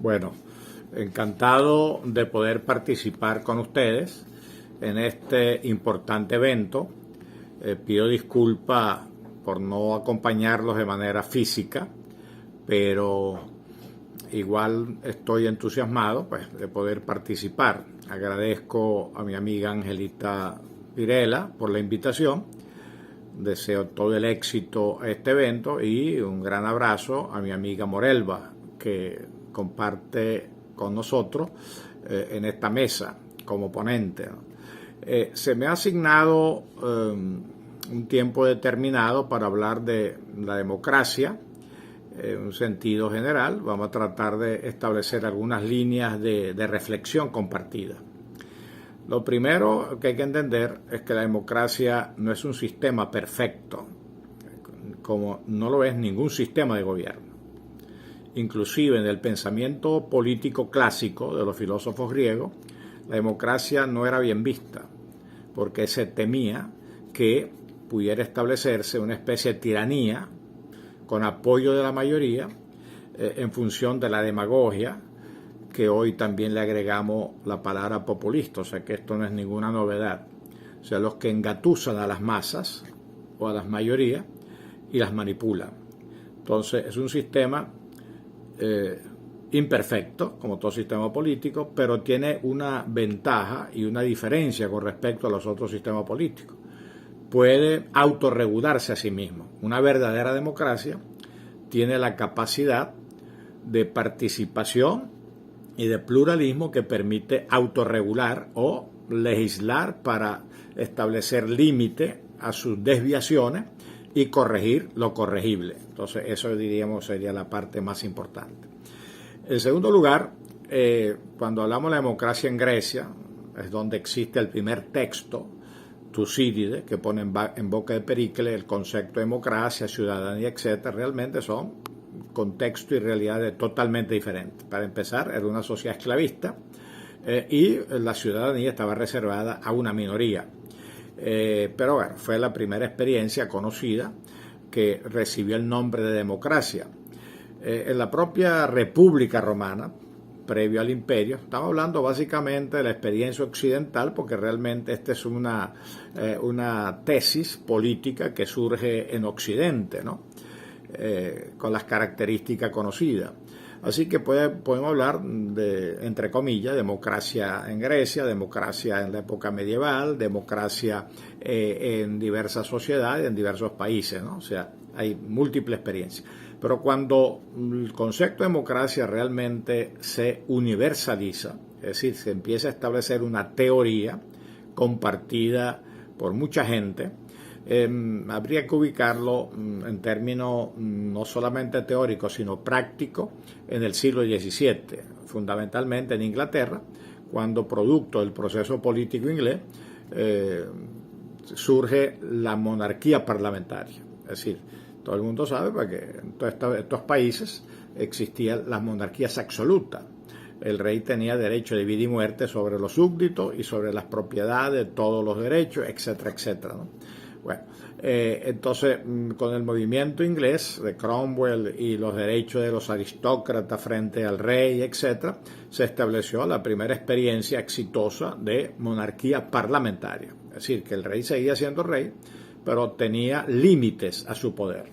Bueno, encantado de poder participar con ustedes en este importante evento. Pido disculpas por no acompañarlos de manera física, pero igual estoy entusiasmado pues, de poder participar. Agradezco a mi amiga Angelita Virela por la invitación. Deseo todo el éxito a este evento y un gran abrazo a mi amiga Morelva, que comparte con nosotros en esta mesa como ponente, ¿no? Se me ha asignado un tiempo determinado para hablar de la democracia en un sentido general. Vamos a tratar de establecer algunas líneas de reflexión compartida. Lo primero que hay que entender es que la democracia no es un sistema perfecto, como no lo es ningún sistema de gobierno. Inclusive en el pensamiento político clásico de los filósofos griegos, la democracia no era bien vista, porque se temía que pudiera establecerse una especie de tiranía con apoyo de la mayoría en función de la demagogia, que hoy también le agregamos la palabra populista, o sea que esto no es ninguna novedad. O sea, los que engatusan a las masas o a las mayorías y las manipulan. Entonces es un sistema imperfecto, como todo sistema político, pero tiene una ventaja y una diferencia con respecto a los otros sistemas políticos. Puede autorregularse a sí mismo. Una verdadera democracia tiene la capacidad de participación y de pluralismo que permite autorregular o legislar para establecer límite a sus desviaciones y corregir lo corregible. Entonces eso diríamos sería la parte más importante. En segundo lugar, cuando hablamos de la democracia en Grecia, es donde existe el primer texto, Tucídides, que pone en boca de Pericles el concepto de democracia, ciudadanía, etc. Realmente son contextos y realidades totalmente diferentes. Para empezar, era una sociedad esclavista y la ciudadanía estaba reservada a una minoría. Pero bueno, fue la primera experiencia conocida que recibió el nombre de democracia. En la propia República Romana, previo al imperio, estamos hablando básicamente de la experiencia occidental, porque realmente esta es una tesis política que surge en Occidente, ¿no? Con las características conocidas. Así que podemos hablar de, entre comillas, democracia en Grecia, democracia en la época medieval, democracia en diversas sociedades, en diversos países, ¿no? O sea, hay múltiples experiencias. Pero cuando el concepto de democracia realmente se universaliza, es decir, se empieza a establecer una teoría compartida por mucha gente, habría que ubicarlo en términos no solamente teóricos, sino prácticos en el siglo XVII, fundamentalmente en Inglaterra, cuando producto del proceso político inglés surge la monarquía parlamentaria. Es decir, todo el mundo sabe porque en todos estos países existían las monarquías absolutas. El rey tenía derecho de vida y muerte sobre los súbditos y sobre las propiedades, todos los derechos, etcétera, etcétera, ¿no? Bueno, entonces con el movimiento inglés de Cromwell y los derechos de los aristócratas frente al rey, etcétera, se estableció la primera experiencia exitosa de monarquía parlamentaria. Es decir, que el rey seguía siendo rey, pero tenía límites a su poder.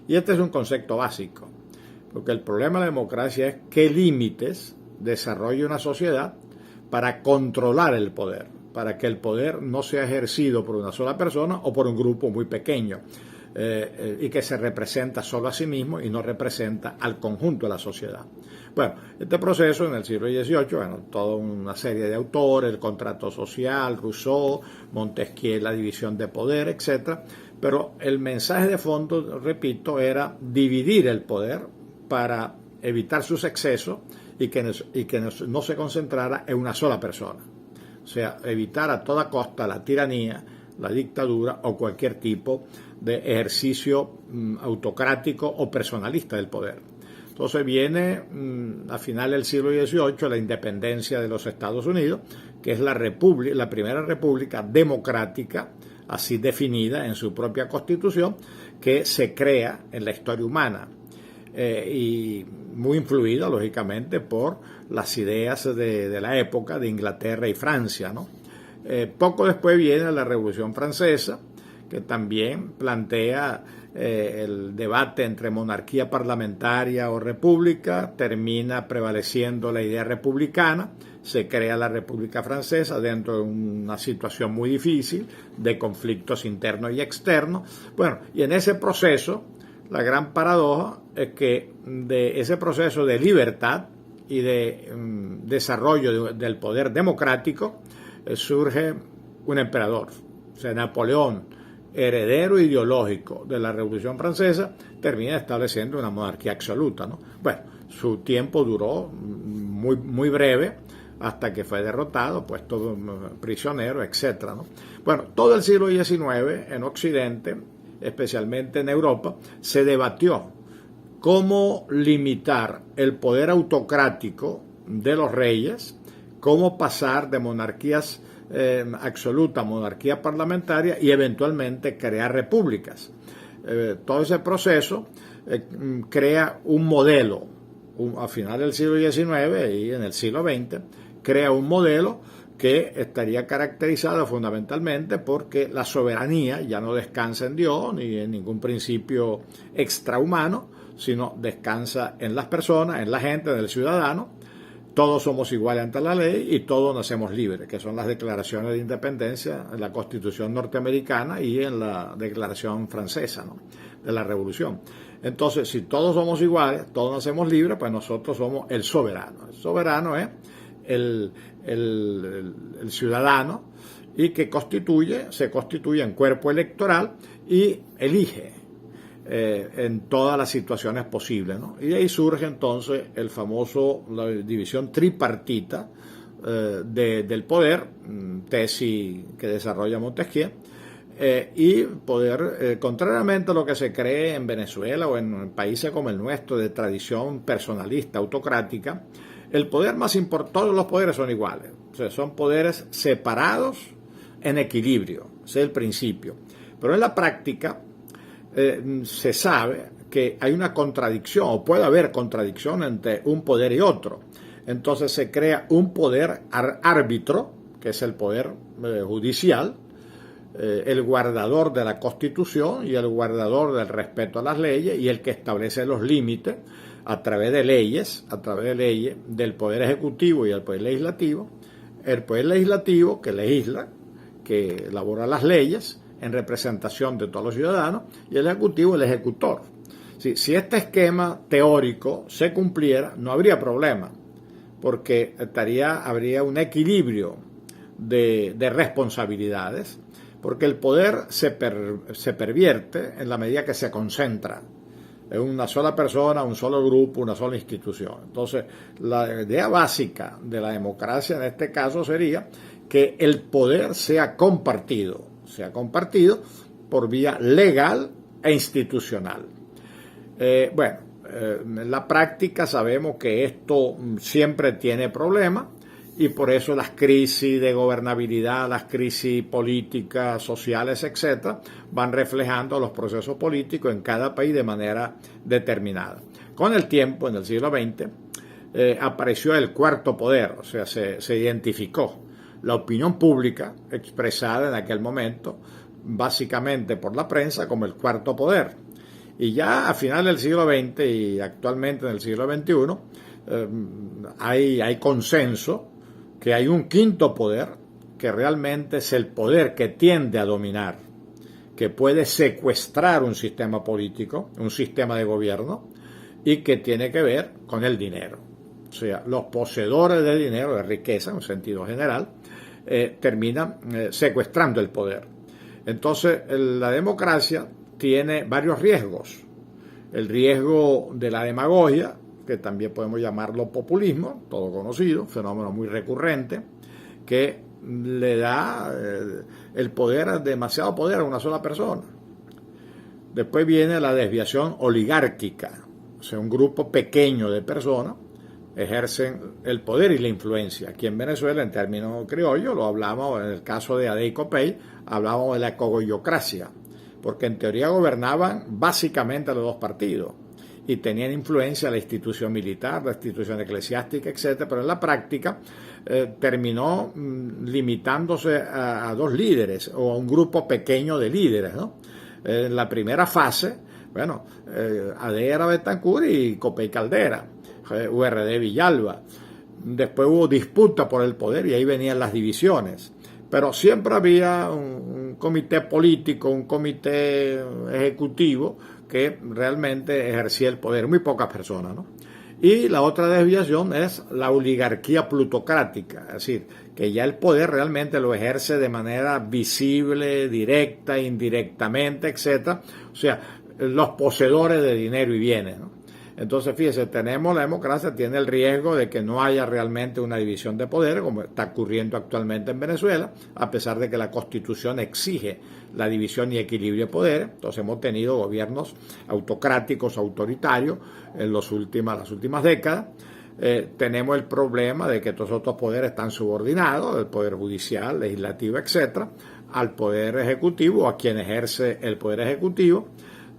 Y este es un concepto básico, porque el problema de la democracia es qué límites desarrolla una sociedad para controlar el poder, para que el poder no sea ejercido por una sola persona o por un grupo muy pequeño y que se representa solo a sí mismo y no representa al conjunto de la sociedad. Bueno, este proceso en el siglo XVIII, bueno, toda una serie de autores, el contrato social, Rousseau, Montesquieu, la división de poder, etc. Pero el mensaje de fondo, repito, era dividir el poder para evitar sus excesos y que no se concentrara en una sola persona. O sea, evitar a toda costa la tiranía, la dictadura o cualquier tipo de ejercicio autocrático o personalista del poder. Entonces viene a final del siglo XVIII la independencia de los Estados Unidos, que es la primera república democrática, así definida en su propia constitución, que se crea en la historia humana. y muy influida, lógicamente, por las ideas de la época de Inglaterra y Francia, ¿no? Poco después viene la Revolución Francesa, que también plantea el debate entre monarquía parlamentaria o república. Termina prevaleciendo la idea republicana, se crea la República Francesa dentro de una situación muy difícil de conflictos internos y externos. Bueno, y en ese proceso, la gran paradoja es que de ese proceso de libertad y de desarrollo del poder democrático surge un emperador, o sea, Napoleón, heredero ideológico de la Revolución Francesa, termina estableciendo una monarquía absoluta, ¿no? Bueno, su tiempo duró muy breve, hasta que fue derrotado, puesto prisionero, etc., ¿no? Bueno, todo el siglo XIX en Occidente, especialmente en Europa, se debatió cómo limitar el poder autocrático de los reyes, cómo pasar de monarquías absoluta a monarquía parlamentaria y eventualmente crear repúblicas. Todo ese proceso crea un modelo, a finales del siglo XIX y en el siglo XX, crea un modelo que estaría caracterizado fundamentalmente porque la soberanía ya no descansa en Dios ni en ningún principio extrahumano, sino descansa en las personas, en la gente, en el ciudadano. Todos somos iguales ante la ley y todos nacemos libres, que son las declaraciones de independencia en la Constitución norteamericana y en la Declaración francesa, ¿no?, de la Revolución. Entonces, si todos somos iguales, todos nacemos libres, pues nosotros somos el soberano. El soberano es el ciudadano y que se constituye en cuerpo electoral y elige en todas las situaciones posibles, ¿no? Y de ahí surge entonces la división tripartita del poder, tesis que desarrolla Montesquieu, y poder, contrariamente a lo que se cree en Venezuela o en países como el nuestro de tradición personalista, autocrática, el poder más importante, todos los poderes son iguales, o sea, son poderes separados en equilibrio, ese es el principio. Pero en la práctica se sabe que hay una contradicción, o puede haber contradicción entre un poder y otro. Entonces se crea un poder árbitro, que es el poder judicial, el guardador de la Constitución y el guardador del respeto a las leyes y el que establece los límites a través de leyes, del poder ejecutivo y del poder legislativo. El poder legislativo que legisla, que elabora las leyes en representación de todos los ciudadanos, y el ejecutivo, el ejecutor. Si este esquema teórico se cumpliera, no habría problema, porque habría un equilibrio de responsabilidades, porque el poder se pervierte en la medida que se concentra en una sola persona, un solo grupo, una sola institución. Entonces, la idea básica de la democracia en este caso sería que el poder sea compartido por vía legal e institucional. En la práctica sabemos que esto siempre tiene problemas y por eso las crisis de gobernabilidad, las crisis políticas, sociales, etcétera, van reflejando los procesos políticos en cada país de manera determinada. Con el tiempo, en el siglo XX, apareció el cuarto poder, o sea, se identificó la opinión pública expresada en aquel momento, básicamente por la prensa, como el cuarto poder. Y ya a finales del siglo XX y actualmente en el siglo XXI, hay consenso que hay un quinto poder, que realmente es el poder que tiende a dominar, que puede secuestrar un sistema político, un sistema de gobierno, y que tiene que ver con el dinero. O sea, los poseedores de dinero, de riqueza en un sentido general, terminan secuestrando el poder. Entonces, la democracia tiene varios riesgos. El riesgo de la demagogia, que también podemos llamarlo populismo, todo conocido, fenómeno muy recurrente, que le da el poder, demasiado poder a una sola persona. Después viene la desviación oligárquica, o sea, un grupo pequeño de personas ejercen el poder y la influencia. Aquí en Venezuela, en términos criollos, lo hablamos en el caso de Adey Copey, hablábamos de la cogollocracia, porque en teoría gobernaban básicamente los dos partidos, y tenían influencia la institución militar, la institución eclesiástica, etcétera, pero en la práctica terminó limitándose a dos líderes o a un grupo pequeño de líderes, ¿no? En la primera fase, bueno, Adera Betancourt y Copey Caldera, URD Villalba. Después hubo disputa por el poder y ahí venían las divisiones. Pero siempre había un comité político, un comité ejecutivo que realmente ejercía el poder, muy pocas personas, ¿no? Y la otra desviación es la oligarquía plutocrática, es decir, que ya el poder realmente lo ejerce de manera visible, directa, indirectamente, etcétera. O sea, los poseedores de dinero y bienes, ¿no? Entonces, fíjese, la democracia tiene el riesgo de que no haya realmente una división de poder, como está ocurriendo actualmente en Venezuela, a pesar de que la Constitución exige la división y equilibrio de poder. Entonces, hemos tenido gobiernos autocráticos, autoritarios, en las últimas décadas. Tenemos el problema de que todos estos poderes están subordinados, el poder judicial, legislativo, etcétera, al poder ejecutivo, a quien ejerce el poder ejecutivo.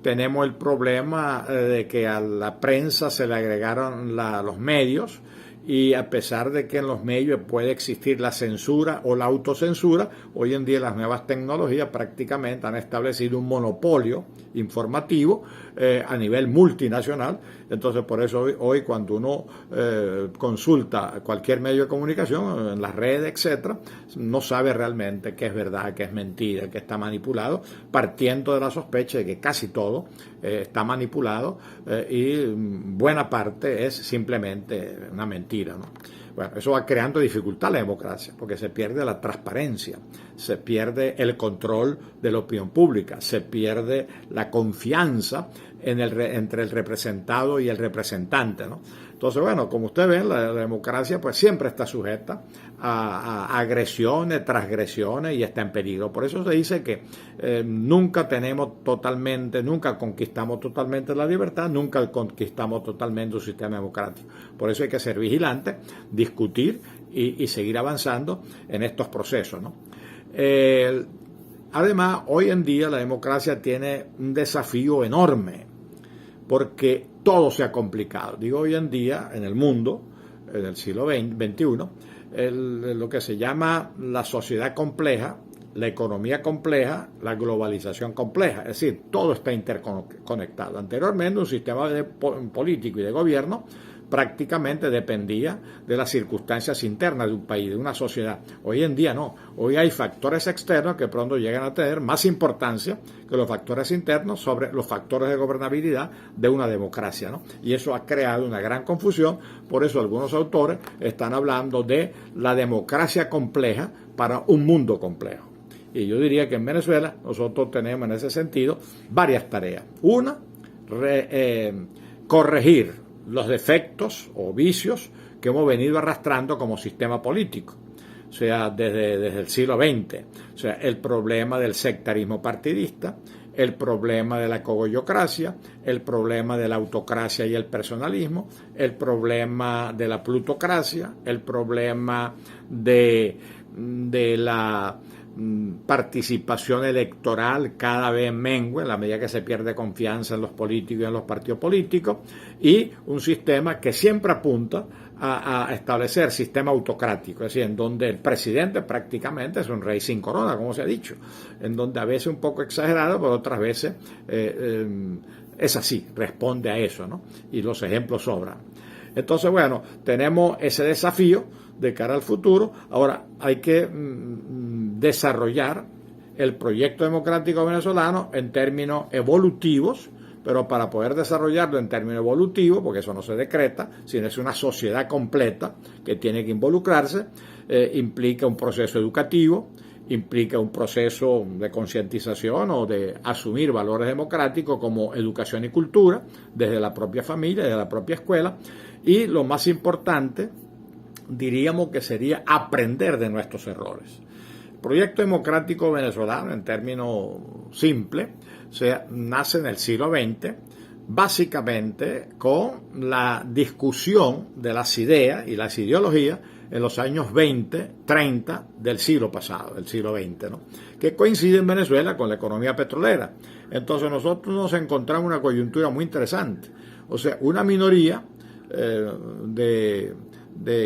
Tenemos el problema de que a la prensa se le agregaron los medios, y a pesar de que en los medios puede existir la censura o la autocensura, hoy en día las nuevas tecnologías prácticamente han establecido un monopolio informativo a nivel multinacional. Entonces, por eso hoy cuando uno consulta cualquier medio de comunicación, en las redes, etcétera, no sabe realmente qué es verdad, qué es mentira, qué está manipulado, partiendo de la sospecha de que casi todo está manipulado y buena parte es simplemente una mentira, ¿no? Bueno, eso va creando dificultad a la democracia, porque se pierde la transparencia, se pierde el control de la opinión pública, se pierde la confianza entre el representado y el representante, ¿no? Entonces, bueno, como ustedes ven, la democracia pues siempre está sujeta a agresiones, transgresiones y está en peligro. Por eso se dice que nunca conquistamos totalmente la libertad, nunca conquistamos totalmente un sistema democrático. Por eso hay que ser vigilantes, discutir y seguir avanzando en estos procesos, ¿no? Además, hoy en día la democracia tiene un desafío enorme, porque todo se ha complicado. Digo hoy en día, en el mundo, en el siglo XXI, lo que se llama la sociedad compleja, la economía compleja, la globalización compleja. Es decir, todo está interconectado. Anteriormente, un sistema político y de gobierno prácticamente dependía de las circunstancias internas de un país, de una sociedad. Hoy en día no. Hoy hay factores externos que pronto llegan a tener más importancia que los factores internos sobre los factores de gobernabilidad de una democracia, ¿no? Y eso ha creado una gran confusión. Por eso algunos autores están hablando de la democracia compleja para un mundo complejo. Y yo diría que en Venezuela nosotros tenemos en ese sentido varias tareas. Una, corregir los defectos o vicios que hemos venido arrastrando como sistema político, o sea, desde el siglo XX. O sea, el problema del sectarismo partidista, el problema de la cogollocracia, el problema de la autocracia y el personalismo, el problema de la plutocracia, el problema de la participación electoral cada vez mengue en la medida que se pierde confianza en los políticos y en los partidos políticos, y un sistema que siempre apunta a establecer sistema autocrático, es decir, en donde el presidente prácticamente es un rey sin corona, como se ha dicho, en donde a veces un poco exagerado, pero otras veces es así, responde a eso, ¿no? Y los ejemplos sobran. Entonces, bueno, tenemos ese desafío de cara al futuro. Ahora hay que desarrollar el proyecto democrático venezolano en términos evolutivos, pero para poder desarrollarlo en términos evolutivos, porque eso no se decreta, sino es una sociedad completa que tiene que involucrarse, implica un proceso educativo, implica un proceso de concientización o de asumir valores democráticos como educación y cultura, desde la propia familia, desde la propia escuela, y lo más importante, diríamos que sería aprender de nuestros errores. El proyecto democrático venezolano, en términos simples, nace en el siglo XX, básicamente con la discusión de las ideas y las ideologías en los años 20, 30 del siglo pasado, del siglo XX, ¿no? Que coincide en Venezuela con la economía petrolera. Entonces nosotros nos encontramos en una coyuntura muy interesante. O sea, una minoría de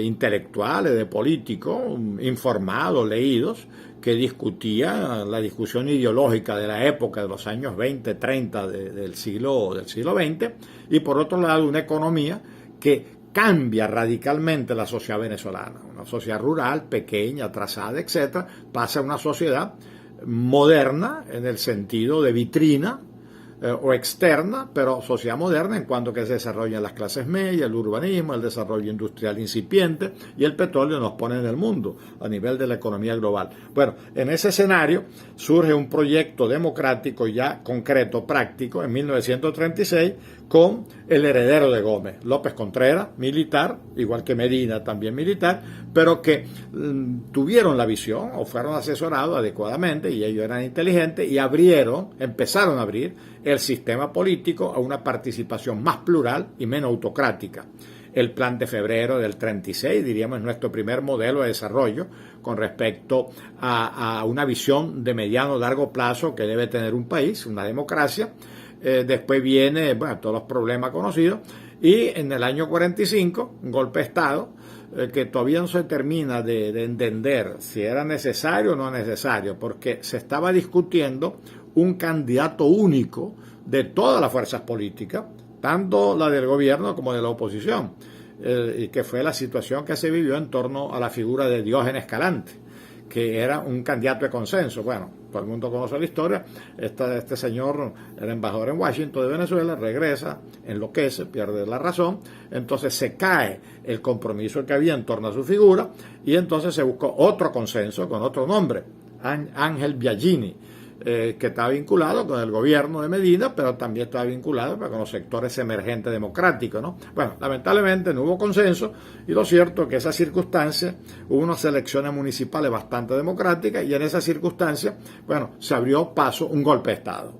intelectuales, de políticos informados, leídos, que discutían la discusión ideológica de la época de los años 20, 30 del siglo XX, y por otro lado una economía que cambia radicalmente la sociedad venezolana, una sociedad rural, pequeña, atrasada, etcétera, pasa a una sociedad moderna en el sentido de vitrina, o externa, pero sociedad moderna en cuanto que se desarrollan las clases medias, el urbanismo, el desarrollo industrial incipiente, y el petróleo nos pone en el mundo a nivel de la economía global. Bueno, en ese escenario surge un proyecto democrático ya concreto, práctico, en 1936, con el heredero de Gómez, López Contreras, militar, igual que Medina, también militar, pero que tuvieron la visión o fueron asesorados adecuadamente, y ellos eran inteligentes, y empezaron a abrir el sistema político a una participación más plural y menos autocrática. El Plan de Febrero del 36, diríamos, es nuestro primer modelo de desarrollo con respecto a una visión de mediano o largo plazo que debe tener un país, una democracia. Después viene, todos los problemas conocidos, y en el año 45, un golpe de Estado, que todavía no se termina de entender si era necesario o no necesario, porque se estaba discutiendo un candidato único de todas las fuerzas políticas, tanto la del gobierno como de la oposición, y que fue la situación que se vivió en torno a la figura de Diógenes Escalante, que era un candidato de consenso. Bueno, todo el mundo conoce la historia. Este señor era embajador en Washington de Venezuela, regresa, enloquece, pierde la razón, entonces se cae el compromiso que había en torno a su figura, y entonces se buscó otro consenso con otro nombre, Ángel Biagini, que estaba vinculado con el gobierno de Medina, pero también estaba vinculado con los sectores emergentes democráticos, ¿no? Bueno, lamentablemente no hubo consenso, y lo cierto es que esa circunstancia, hubo unas elecciones municipales bastante democráticas, y en esa circunstancia, se abrió paso un golpe de Estado.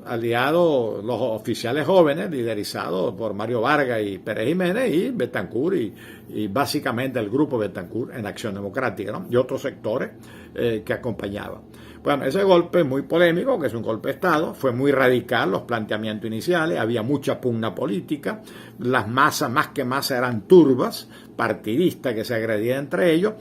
Aliados los oficiales jóvenes, liderizados por Mario Vargas y Pérez Jiménez, y Betancourt, y básicamente el grupo Betancourt en Acción Democrática, ¿no? Y otros sectores que acompañaban. Bueno, ese golpe muy polémico, que es un golpe de Estado, fue muy radical los planteamientos iniciales, había mucha pugna política, las masas, más que masas, eran turbas, partidistas que se agredían entre ellos.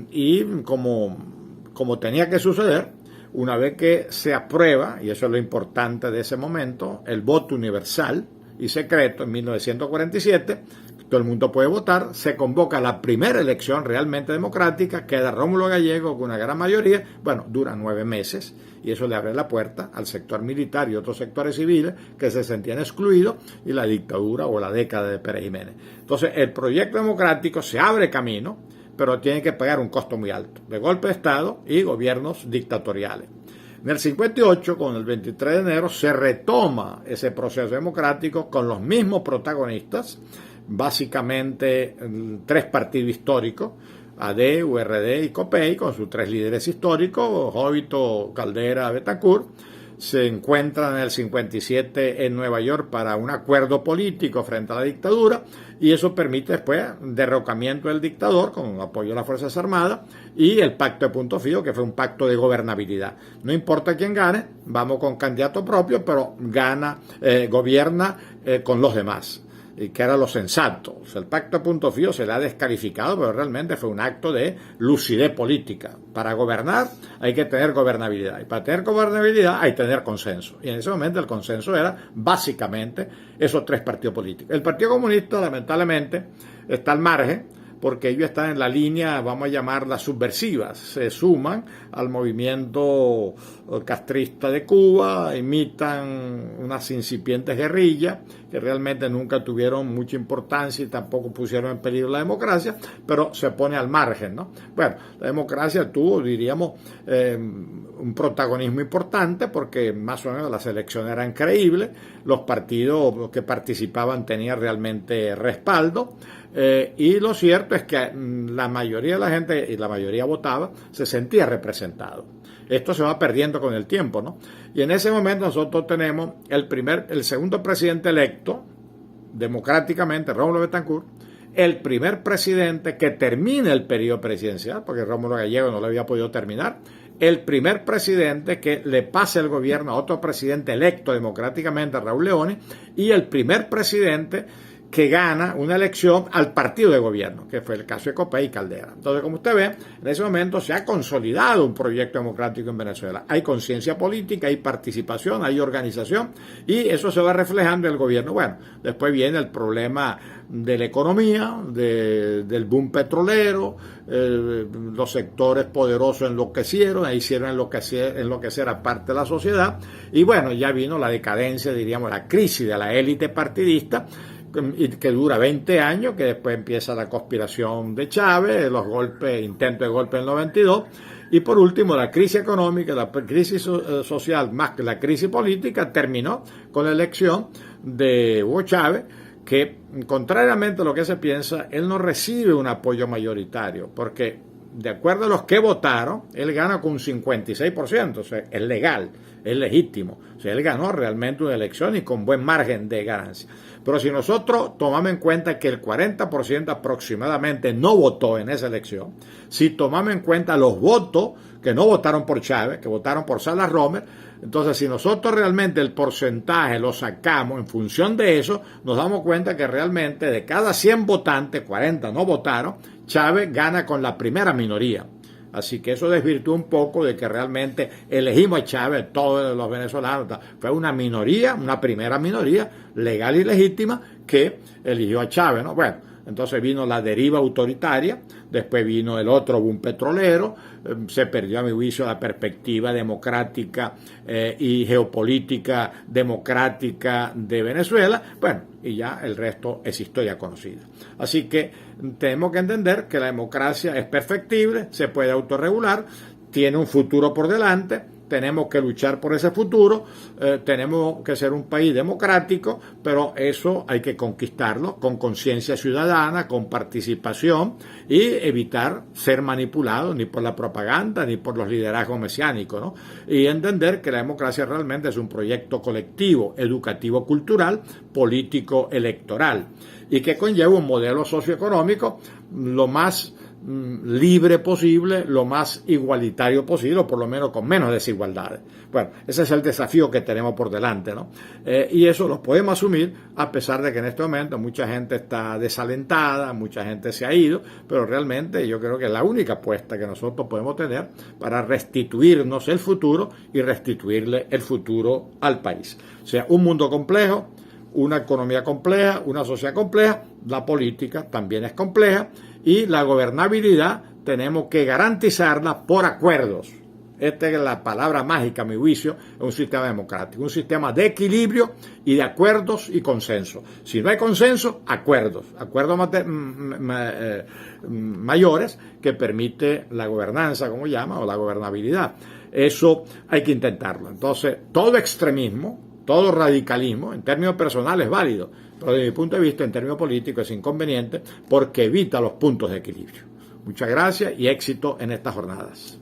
Y como tenía que suceder, una vez que se aprueba, y eso es lo importante de ese momento, el voto universal y secreto en 1947, todo el mundo puede votar, se convoca la primera elección realmente democrática, queda Rómulo Gallego con una gran mayoría, dura 9 meses, y eso le abre la puerta al sector militar y otros sectores civiles que se sentían excluidos, y la dictadura o la década de Pérez Jiménez. Entonces el proyecto democrático se abre camino, pero tiene que pagar un costo muy alto, de golpe de Estado y gobiernos dictatoriales. En el 58, con el 23 de enero, se retoma ese proceso democrático con los mismos protagonistas, básicamente 3 partidos históricos, AD, URD y COPEI, con sus 3 líderes históricos, Jovito, Caldera, Betancourt. Se encuentran en el 57 en Nueva York para un acuerdo político frente a la dictadura, y eso permite después derrocamiento del dictador con apoyo a las Fuerzas Armadas, y el pacto de Punto Fijo, que fue un pacto de gobernabilidad. No importa quién gane, vamos con candidato propio, pero gobierna con los demás, y que era lo sensato. O sea, el pacto de Punto Fijo se le ha descalificado, pero realmente fue un acto de lucidez política. Para gobernar hay que tener gobernabilidad, y para tener gobernabilidad hay que tener consenso. Y en ese momento el consenso era básicamente esos 3 partidos políticos. El Partido Comunista, lamentablemente, está al margen, porque ellos están en la línea, vamos a llamarla subversiva, se suman al movimiento castrista de Cuba, imitan unas incipientes guerrillas que realmente nunca tuvieron mucha importancia y tampoco pusieron en peligro la democracia, pero se pone al margen, ¿no? Bueno, la democracia tuvo, diríamos, un protagonismo importante, porque más o menos las elecciones eran creíbles, los partidos que participaban tenían realmente respaldo, y lo cierto es que la mayoría de la gente, y la mayoría votaba, se sentía representado. Esto se va perdiendo con el tiempo, ¿no? Y en ese momento nosotros tenemos el segundo presidente electo democráticamente, Rómulo Betancourt, el primer presidente que termina el periodo presidencial, porque Rómulo Gallego no lo había podido terminar, el primer presidente que le pase el gobierno a otro presidente electo democráticamente, Raúl Leónez, y el primer presidente que gana una elección al partido de gobierno, que fue el caso de Copey y Caldera. Entonces, como usted ve, en ese momento se ha consolidado un proyecto democrático en Venezuela. Hay conciencia política, hay participación, hay organización, y eso se va reflejando en el gobierno. Bueno, después viene el problema de la economía, del boom petrolero, los sectores poderosos enloquecieron, ahí hicieron enloquecer a parte de la sociedad, y bueno, ya vino la decadencia, diríamos, la crisis de la élite partidista, que dura 20 años, que después empieza la conspiración de Chávez, los golpes, intentos de golpe en el 92, y por último la crisis económica, la crisis social más que la crisis política terminó con la elección de Hugo Chávez, que contrariamente a lo que se piensa, él no recibe un apoyo mayoritario, porque de acuerdo a los que votaron, él gana con un 56%, o sea, es legal, es legítimo, o sea, él ganó realmente una elección y con buen margen de ganancia. Pero si nosotros tomamos en cuenta que el 40% aproximadamente no votó en esa elección, si tomamos en cuenta los votos que no votaron por Chávez, que votaron por Salas Romer, entonces si nosotros realmente el porcentaje lo sacamos en función de eso, nos damos cuenta que realmente de cada 100 votantes, 40 no votaron, Chávez gana con la primera minoría. Así que eso desvirtúa un poco de que realmente elegimos a Chávez, todos los venezolanos. Fue una minoría, una primera minoría, legal y legítima, que eligió a Chávez, ¿no? Bueno, entonces vino la deriva autoritaria, después vino el otro boom petrolero, se perdió a mi juicio la perspectiva democrática y geopolítica democrática de Venezuela, bueno, y ya el resto es historia conocida. Así que tenemos que entender que la democracia es perfectible, se puede autorregular, tiene un futuro por delante, tenemos que luchar por ese futuro, tenemos que ser un país democrático, pero eso hay que conquistarlo con conciencia ciudadana, con participación y evitar ser manipulados ni por la propaganda ni por los liderazgos mesiánicos, ¿no? Y entender que la democracia realmente es un proyecto colectivo, educativo, cultural, político, electoral, y que conlleva un modelo socioeconómico lo más libre posible, lo más igualitario posible, o por lo menos con menos desigualdades. Bueno, ese es el desafío que tenemos por delante, ¿no? Y eso lo podemos asumir a pesar de que en este momento mucha gente está desalentada, mucha gente se ha ido, pero realmente yo creo que es la única apuesta que nosotros podemos tener para restituirnos el futuro y restituirle el futuro al país. O sea, un mundo complejo, una economía compleja, una sociedad compleja, la política también es compleja y la gobernabilidad tenemos que garantizarla por acuerdos. Esta es la palabra mágica, a mi juicio, es un sistema democrático, un sistema de equilibrio y de acuerdos y consenso. Si no hay consenso, acuerdos mayores que permite la gobernanza, como llama, o la gobernabilidad. Eso hay que intentarlo. Entonces, todo extremismo, todo radicalismo, en términos personales es válido, pero desde mi punto de vista, en términos políticos, es inconveniente porque evita los puntos de equilibrio. Muchas gracias y éxito en estas jornadas.